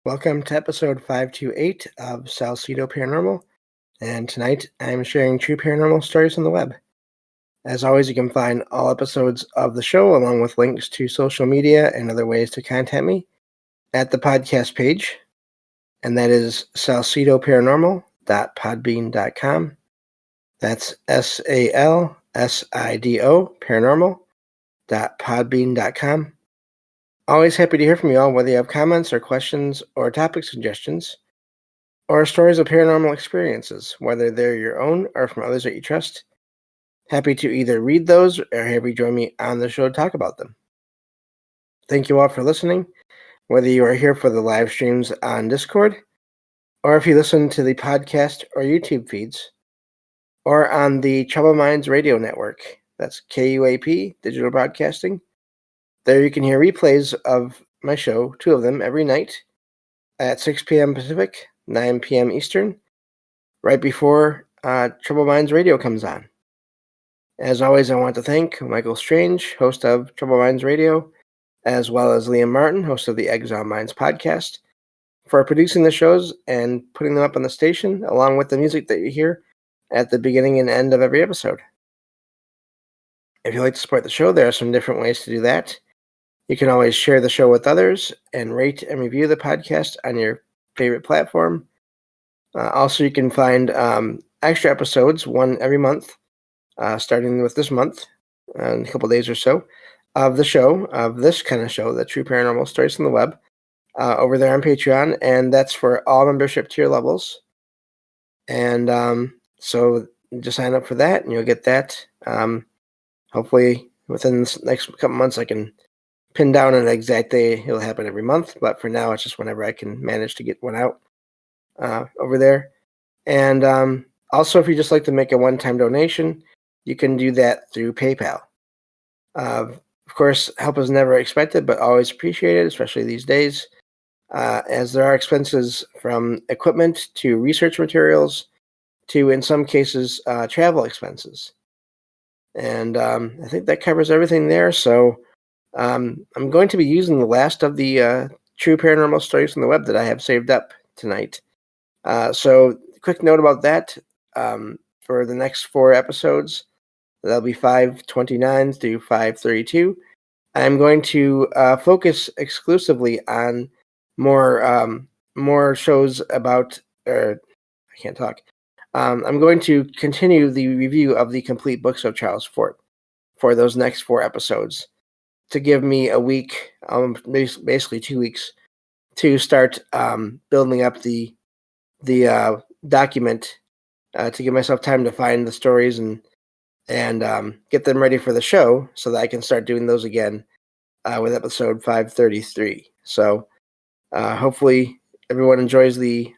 Welcome to episode 528 of Salsidoparanormal, and tonight I'm sharing true paranormal stories on the web. As always, you can find all episodes of the show along with links to social media and other ways to contact me at the podcast page, and that is salsidoparanormal.podbean.com. That's SALSIDO paranormal.podbean.com. Always happy to hear from you all, whether you have comments or questions or topic suggestions, or stories of paranormal experiences, whether they're your own or from others that you trust. Happy to either read those or have you join me on the show to talk about them. Thank you all for listening, whether you are here for the live streams on Discord, or if you listen to the podcast or YouTube feeds, or on the Troubled Minds radio network. That's KUAP, Digital Broadcasting. There you can hear replays of my show, 2 of them, every night at 6 p.m. Pacific, 9 p.m. Eastern, right before Troubled Minds Radio comes on. As always, I want to thank Michael Strange, host of Troubled Minds Radio, as well as Liam Martin, host of the Exile Minds podcast, for producing the shows and putting them up on the station, along with the music that you hear at the beginning and end of every episode. If you'd like to support the show, there are some different ways to do that. You can always share the show with others and rate and review the podcast on your favorite platform. Also, you can find extra episodes, one every month, starting with this month, in a couple days or so, of the show, of this kind of show, the True Paranormal Stories on the Web, over there on Patreon, and that's for all membership tier levels. And so just sign up for that, and you'll get that. Hopefully, within the next couple months, I can pin down an exact day. It'll happen every month, but for now, it's just whenever I can manage to get one out over there. And also, if you just like to make a one-time donation, you can do that through PayPal. Of course, help is never expected, but always appreciated, especially these days, as there are expenses from equipment to research materials to, in some cases, travel expenses. And I think that covers everything there. So I'm going to be using the last of the True Paranormal Stories on the Web that I have saved up tonight. So quick note about that. For the next 4 episodes, that'll be 529 through 532. I'm going to focus exclusively on more shows about, I can't talk. I'm going to continue the review of the complete books of Charles Fort for those next 4 episodes, to give me a week, basically 2 weeks, to start building up the document, to give myself time to find the stories and get them ready for the show, so that I can start doing those again with episode 533. So hopefully everyone enjoys the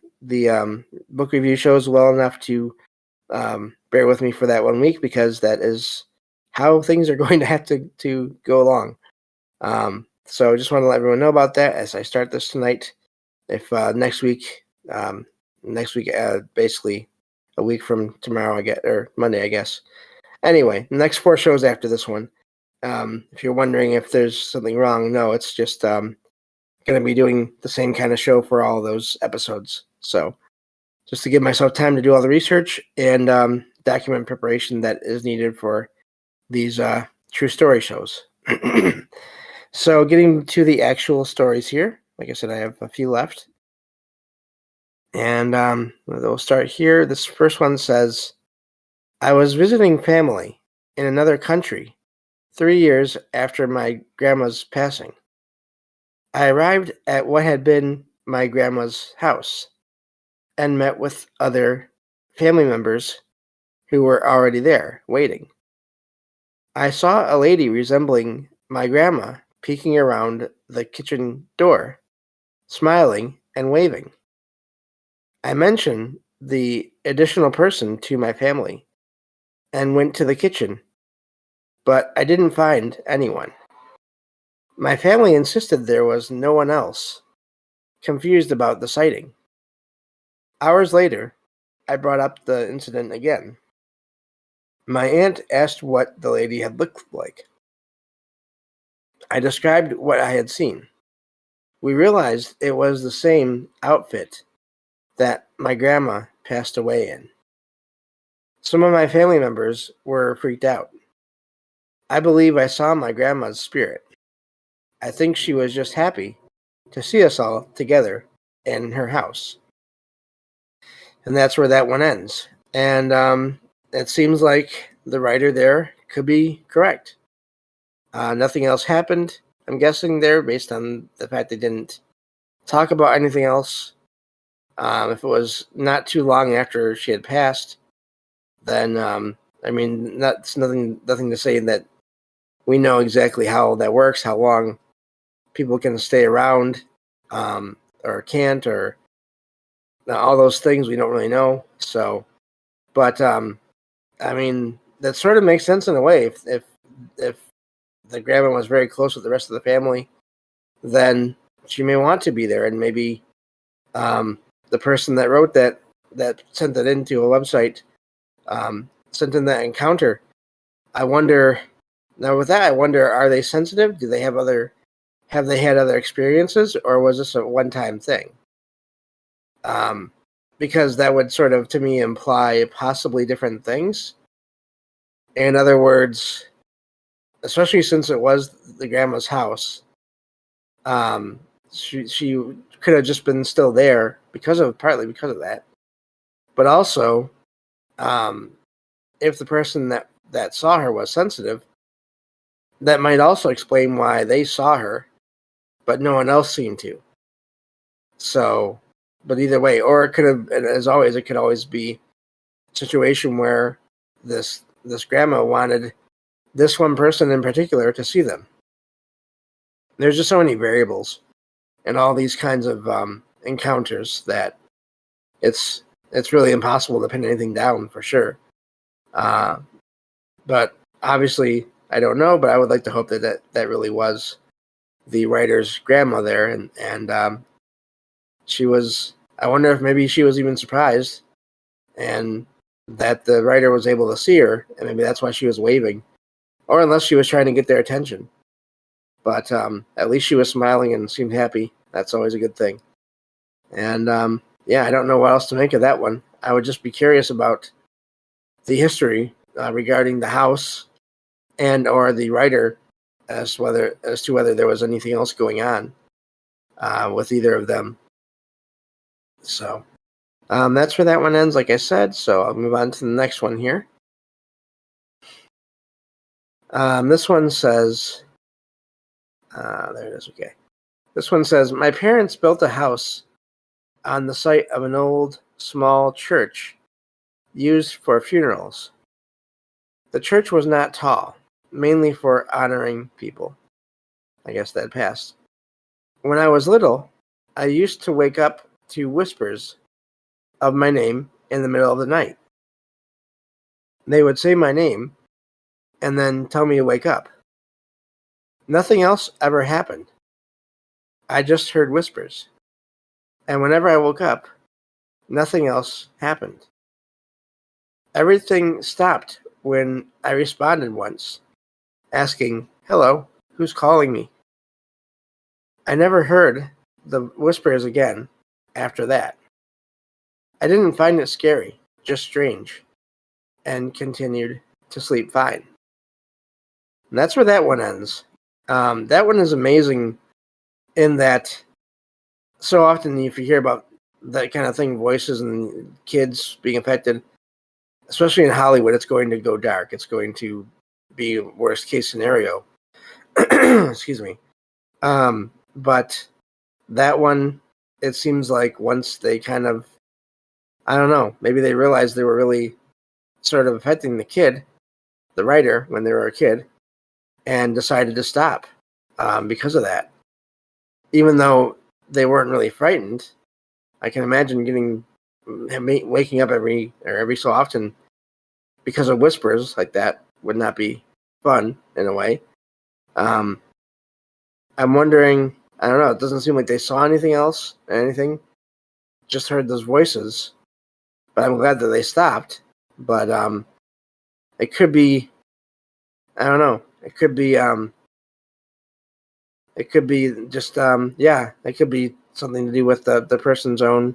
book review shows well enough to bear with me for that 1 week, because that is how things are going to have to go along. So I just want to let everyone know about that as I start this tonight. If next week, basically a week from tomorrow, or Monday, I guess. Anyway, the next 4 shows after this one. If you're wondering if there's something wrong, no, it's just going to be doing the same kind of show for all those episodes. So just to give myself time to do all the research and document preparation that is needed for these true story shows. So getting to the actual stories here, like I said, I have a few left. And we'll start here. This first one says, I was visiting family in another country 3 years after my grandma's passing. I arrived at what had been my grandma's house and met with other family members who were already there, waiting. I saw a lady resembling my grandma peeking around the kitchen door, smiling and waving. I mentioned the additional person to my family and went to the kitchen, but I didn't find anyone. My family insisted there was no one else, confused about the sighting. Hours later, I brought up the incident again. My aunt asked what the lady had looked like. I described what I had seen. we realized it was the same outfit that my grandma passed away in. Some of my family members were freaked out. I believe I saw my grandma's spirit. I think she was just happy to see us all together in her house. And that's where that one ends. And it seems like the writer there could be correct. Nothing else happened, I'm guessing, there, based on the fact they didn't talk about anything else. If it was not too long after she had passed, then that's nothing to say that we know exactly how that works, how long people can stay around, or can't, or all those things we don't really know. So, but that sort of makes sense in a way. If the grandma was very close with the rest of the family, then she may want to be there, and maybe the person that wrote that sent it into a website, sent in that encounter. I wonder now with that. I wonder, are they sensitive? Do they have they had other experiences, or was this a one-time thing? Because that would sort of, to me, imply possibly different things. In other words, especially since it was the grandma's house, she could have just been still there partly because of that. But also, if the person that saw her was sensitive, that might also explain why they saw her, but no one else seemed to. So, but either way, or it could have, and as always, it could always be a situation where this grandma wanted this one person in particular to see them. There's just so many variables in all these kinds of encounters that it's really impossible to pin anything down for sure. But obviously, I don't know. But I would like to hope that really was the writer's grandma there, and she was. I wonder if maybe she was even surprised, and that the writer was able to see her, and maybe that's why she was waving, or unless she was trying to get their attention. But at least she was smiling and seemed happy. That's always a good thing. And I don't know what else to make of that one. I would just be curious about the history regarding the house and or the writer as to whether there was anything else going on with either of them. So that's where that one ends, like I said. So I'll move on to the next one here. This one says, there it is. Okay. This one says, my parents built a house on the site of an old, small church used for funerals. The church was not tall, mainly for honoring people. I guess that passed. When I was little, I used to wake up to whispers of my name in the middle of the night. They would say my name and then tell me to wake up. Nothing else ever happened. I just heard whispers. And whenever I woke up, nothing else happened. Everything stopped when I responded once, asking, "Hello, who's calling me?" I never heard the whispers again after that. I didn't find it scary, just strange, and continued to sleep fine. And that's where that one ends. That one is amazing in that so often if you hear about that kind of thing, voices and kids being affected, especially in Hollywood, it's going to go dark. It's going to be worst case scenario. Excuse me. But that one, it seems like once they kind of, I don't know, maybe they realized they were really sort of affecting the writer, when they were a kid, and decided to stop because of that. Even though they weren't really frightened, I can imagine waking up every so often because of whispers like that would not be fun in a way. I'm wondering, I don't know, it doesn't seem like they saw anything else, just heard those voices, but I'm glad that they stopped. But it could be, I don't know, it could be It could be just it could be something to do with the person's own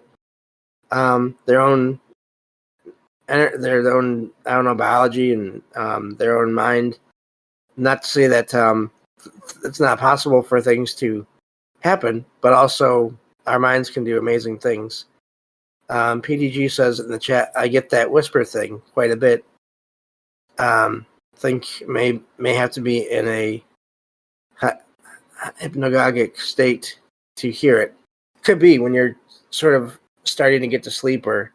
their own their own, I don't know, biology and their own mind. Not to say that it's not possible for things to happen, but also our minds can do amazing things. PDG says in the chat, I get that whisper thing quite a bit. Think may have to be in a hypnagogic state to hear it. Could be when you're sort of starting to get to sleep, or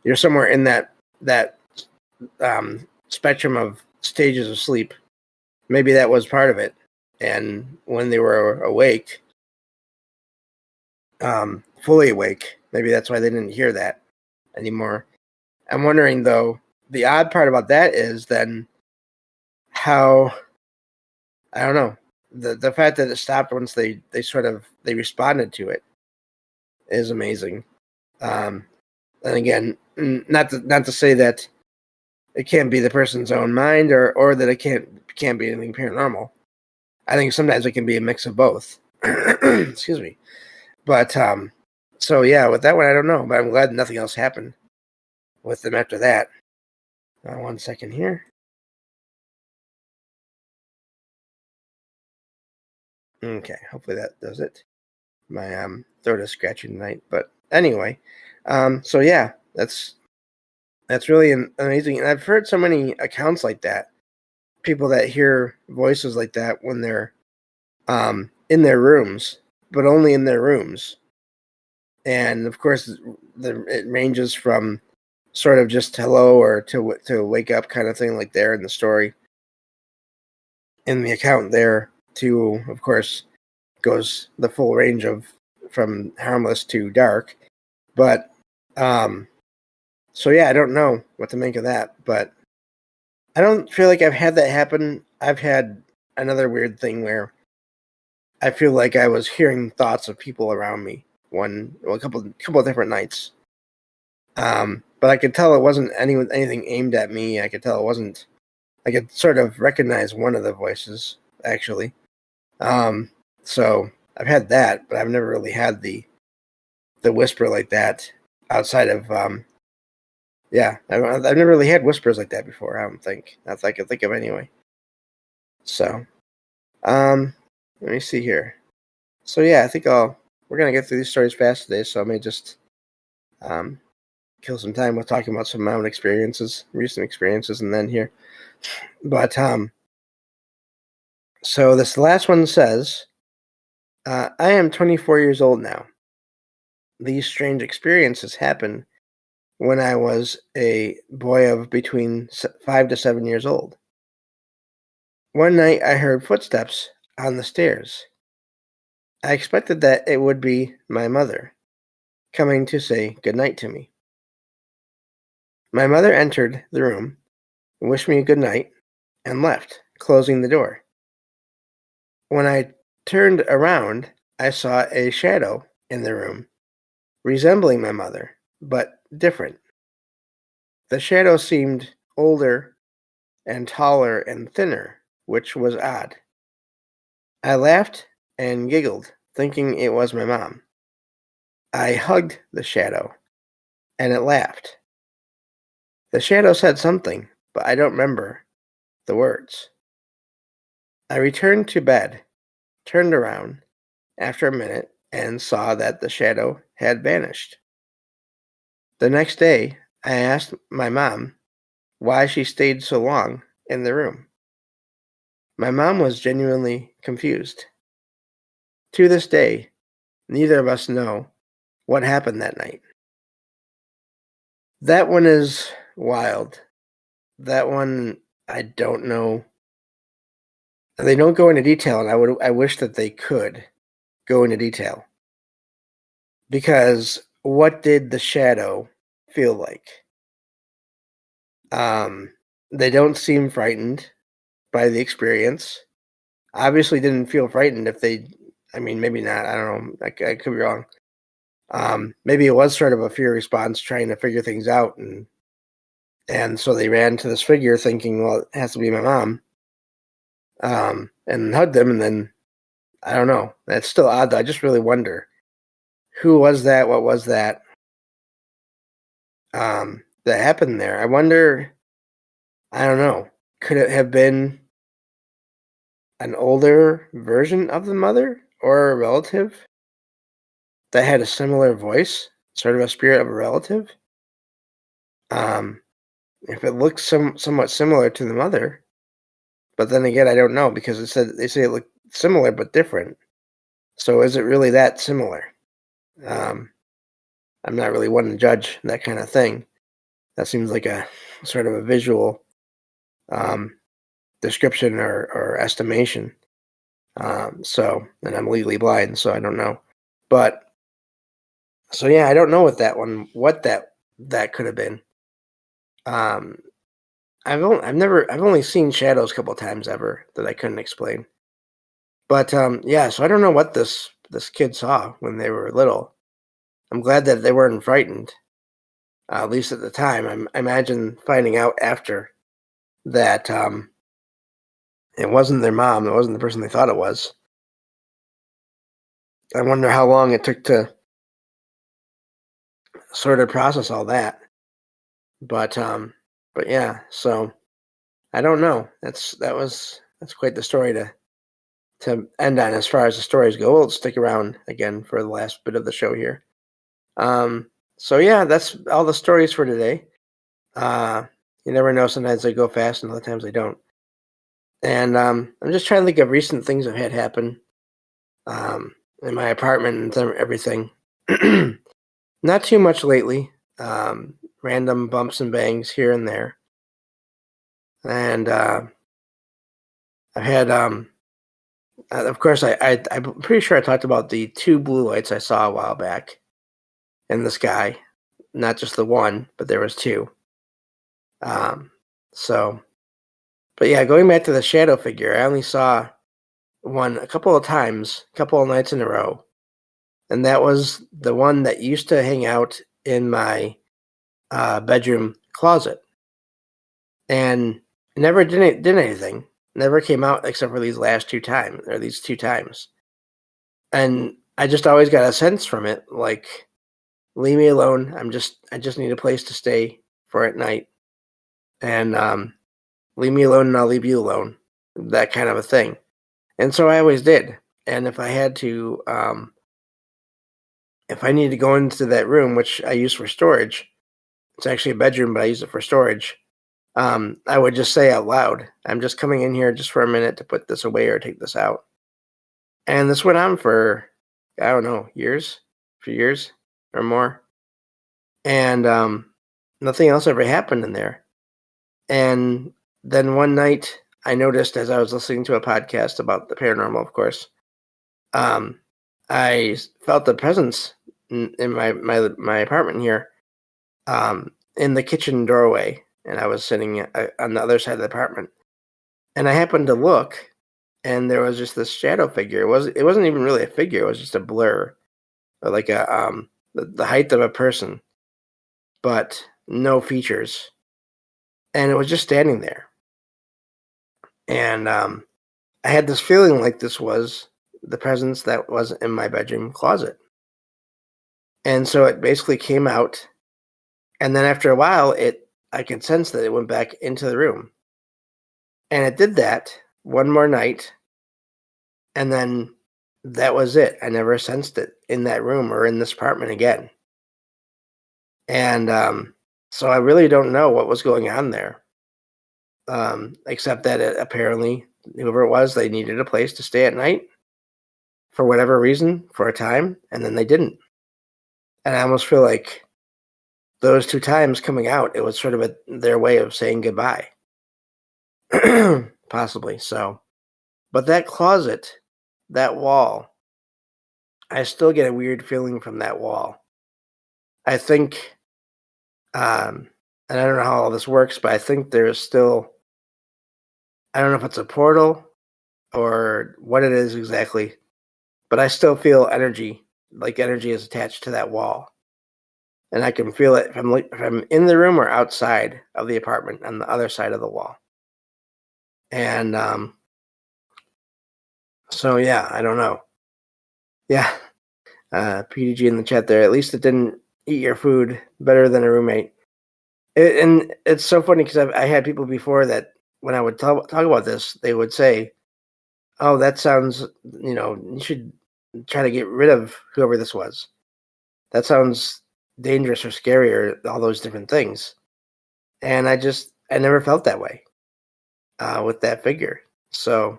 you're somewhere in that spectrum of stages of sleep. Maybe that was part of it. And when they were awake, fully awake, maybe that's why they didn't hear that anymore. I'm wondering, though, the odd part about that is then how, I don't know, the fact that it stopped once they responded to it is amazing. And again, not to say that it can't be the person's own mind, or that it can't be anything paranormal. I think sometimes it can be a mix of both. Excuse me. But so yeah, with that one, I don't know, but I'm glad nothing else happened with them after that. 1 second here. Okay, hopefully that does it. My throat is scratching tonight, but anyway, so yeah, that's really amazing. And I've heard so many accounts like that, people that hear voices like that when they're in their rooms, but only in their rooms. And of course, it ranges from sort of just hello or to wake up kind of thing, like there in the story, in the account there, to, of course, goes the full range of from harmless to dark. But so yeah, I don't know what to make of that, but I don't feel like I've had that happen. I've had another weird thing where I feel like I was hearing thoughts of people around me a couple of different nights. But I could tell it wasn't anything aimed at me. I could tell it wasn't. I could sort of recognize one of the voices, actually. So I've had that, but I've never really had the whisper like that outside of I've never really had whispers like that before. I don't think. That's I could think of anyway. So, let me see here. So yeah, I think we're gonna get through these stories fast today. So I may just kill some time with talking about some of my own experiences, recent experiences, and then here. But so this last one says, I am 24 years old now. These strange experiences happened when I was a boy of between 5 to 7 years old. One night I heard footsteps on the stairs. I expected that it would be my mother coming to say goodnight to me. My mother entered the room, wished me good night, and left, closing the door. When I turned around, I saw a shadow in the room, resembling my mother, but different. The shadow seemed older and taller and thinner, which was odd. I laughed and giggled, thinking it was my mom. I hugged the shadow, and it laughed. The shadow said something, but I don't remember the words. I returned to bed, turned around after a minute, and saw that the shadow had vanished. The next day, I asked my mom why she stayed so long in the room. My mom was genuinely confused. To this day, neither of us know what happened that night. That one is wild. That one, I don't know. They don't go into detail, and I wish that they could go into detail. Because what did the shadow feel like? They don't seem frightened by the experience. Obviously didn't feel frightened if they, I mean, maybe not. I don't know. I could be wrong. Maybe it was sort of a fear response trying to figure things out. And so they ran to this figure thinking, well, it has to be my mom. And hugged them. And then I don't know. That's still odd, though. I just really wonder who was that? What was that? That happened there. I wonder. I don't know. Could it have been an older version of the mother or a relative that had a similar voice, sort of a spirit of a relative? Um, if it looks somewhat similar to the mother, but then again, I don't know because they say it looked similar but different. So is it really that similar? Um, I'm not really one to judge that kind of thing. That seems like a sort of a visual um, description or estimation. And I'm legally blind, so I don't know. But so yeah, I don't know what that could have been. Um, I've only seen shadows a couple times ever that I couldn't explain. But yeah, so I don't know what this kid saw when they were little. I'm glad that they weren't frightened, at least at the time. I imagine finding out after that it wasn't their mom, it wasn't the person they thought it was. I wonder how long it took to sort of process all that. But yeah, so I don't know. That's quite the story to end on as far as the stories go. We'll stick around again for the last bit of the show here. So yeah, that's all the stories for today. Uh, you never know. Sometimes they go fast, and other times they don't. And I'm just trying to think of recent things that had happen in my apartment and everything. Not too much lately. Random bumps and bangs here and there. And I've had, of course, I'm pretty sure I talked about the 2 blue lights I saw a while back in the sky. Not just the one, but there was 2. Um, so, but yeah, going back to the shadow figure, I only saw one a couple of times, a couple of nights in a row. And that was the one that used to hang out in my bedroom closet. And never did anything. Never came out except for these 2 times. And I just always got a sense from it, like, leave me alone. I just need a place to stay for at night. And leave me alone and I'll leave you alone. That kind of a thing. And so I always did. And if I needed to go into that room, which I use for storage, it's actually a bedroom, but I use it for storage. I would just say out loud, I'm just coming in here just for a minute to put this away or take this out. And this went on for, I don't know, a few years or more. And nothing else ever happened in there. And then one night I noticed as I was listening to a podcast about the paranormal, of course, um, I felt the presence in my apartment here, in the kitchen doorway, and I was sitting on the other side of the apartment, and I happened to look, and there was just this shadow figure. It wasn't even really a figure; it was just a blur, or like the height of a person, but no features, and it was just standing there. And I had this feeling like this was the presence that was in my bedroom closet, and so it basically came out. And then after a while, I could sense that it went back into the room. And it did that one more night, and then that was it. I never sensed it in that room or in this apartment again. And so I really don't know what was going on there, except that apparently, whoever it was, they needed a place to stay at night for whatever reason for a time, and then they didn't. And I almost feel like those 2 times coming out, it was sort of their way of saying goodbye. Possibly so. But that closet, that wall, I still get a weird feeling from that wall. I think, and I don't know how all this works, but I think there's still, I don't know if it's a portal or what it is exactly, but I still feel energy, like energy is attached to that wall. And I can feel it if I'm in the room or outside of the apartment on the other side of the wall. And So yeah, I don't know. Yeah, PDG in the chat there. At least it didn't eat your food better than a roommate. And it's so funny because I had people before that when I would talk about this, they would say, "Oh, that sounds, you should try to get rid of whoever this was. That sounds dangerous or scary or all those different things." And I never felt that way with that figure. So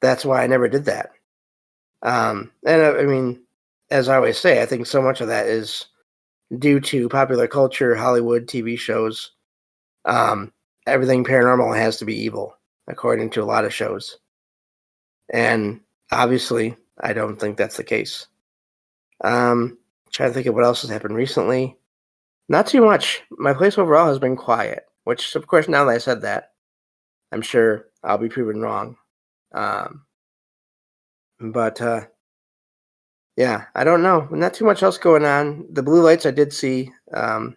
that's why I never did that. And I mean, as I always say, I think so much of that is due to popular culture, Hollywood, TV shows. Um, Everything paranormal has to be evil, according to a lot of shows. And obviously, I don't think that's the case. Trying to think of what else has happened recently. Not too much. My place overall has been quiet, which, of course, now that I said that, I'm sure I'll be proven wrong. Um, but yeah, I don't know. Not too much else going on. The blue lights I did see. Let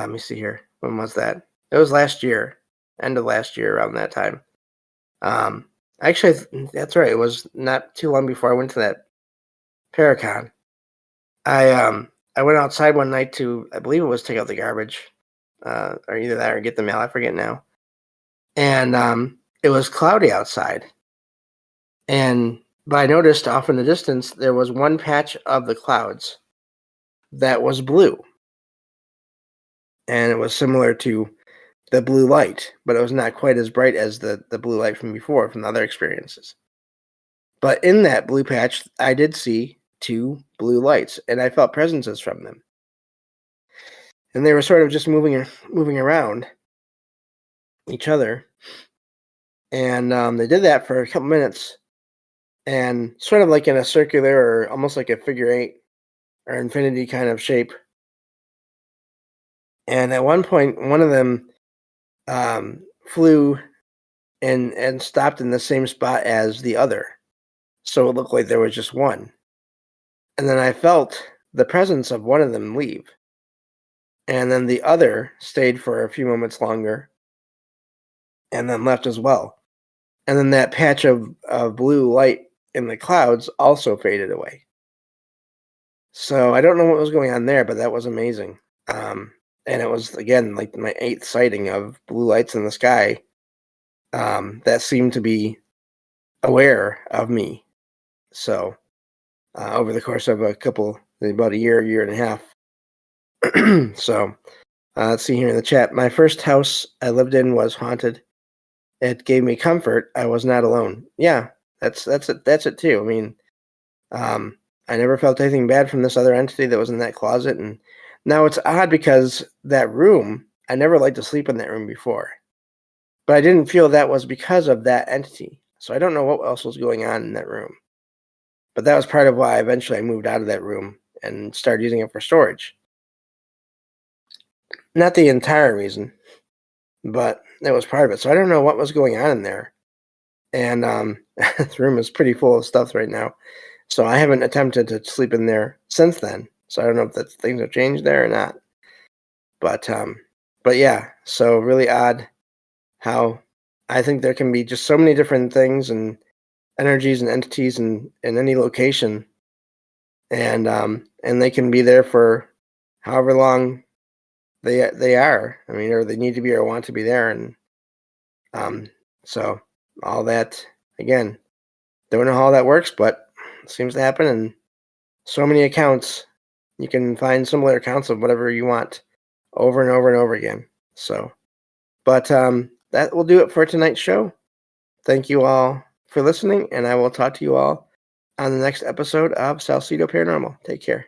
me see here. When was that? It was last year, end of last year, around that time. Um, Actually, that's right. It was not too long before I went to that Paracon. I went outside one night to, I believe it was take out the garbage, or either that or get the mail. I forget now. And it was cloudy outside, but I noticed off in the distance there was one patch of the clouds that was blue, and it was similar to the blue light, but it was not quite as bright as the blue light from before from the other experiences. But in that blue patch, I did see two blue lights, and I felt presences from them, and they were sort of just moving around each other, and they did that for a couple minutes, and sort of like in a circular or almost like a figure eight or infinity kind of shape. And at one point, one of them flew and stopped in the same spot as the other, so it looked like there was just one. And then I felt the presence of one of them leave, and then the other stayed for a few moments longer, and then left as well. And then that patch of blue light in the clouds also faded away. So I don't know what was going on there, but that was amazing. And it was, again, like my 8th sighting of blue lights in the sky that seemed to be aware of me. So over the course of about a year and a half. So let's see here in the chat. My first house I lived in was haunted. It gave me comfort. I was not alone. Yeah, that's it. That's it too. I mean, I never felt anything bad from this other entity that was in that closet. And now it's odd because that room, I never liked to sleep in that room before, but I didn't feel that was because of that entity. So I don't know what else was going on in that room. But that was part of why eventually I moved out of that room and started using it for storage. Not the entire reason, but that was part of it. So I don't know what was going on in there. And this room is pretty full of stuff right now. So I haven't attempted to sleep in there since then. So I don't know if things have changed there or not. But yeah, so really odd how I think there can be just so many different things and energies and entities in any location. And they can be there for however long they are. I mean, or they need to be or want to be there. And so all that, again, don't know how that works, but it seems to happen. And so many accounts, you can find similar accounts of whatever you want over and over and over again. So, but that will do it for tonight's show. Thank you all for listening, and I will talk to you all on the next episode of Salsidoparanormal. Take care.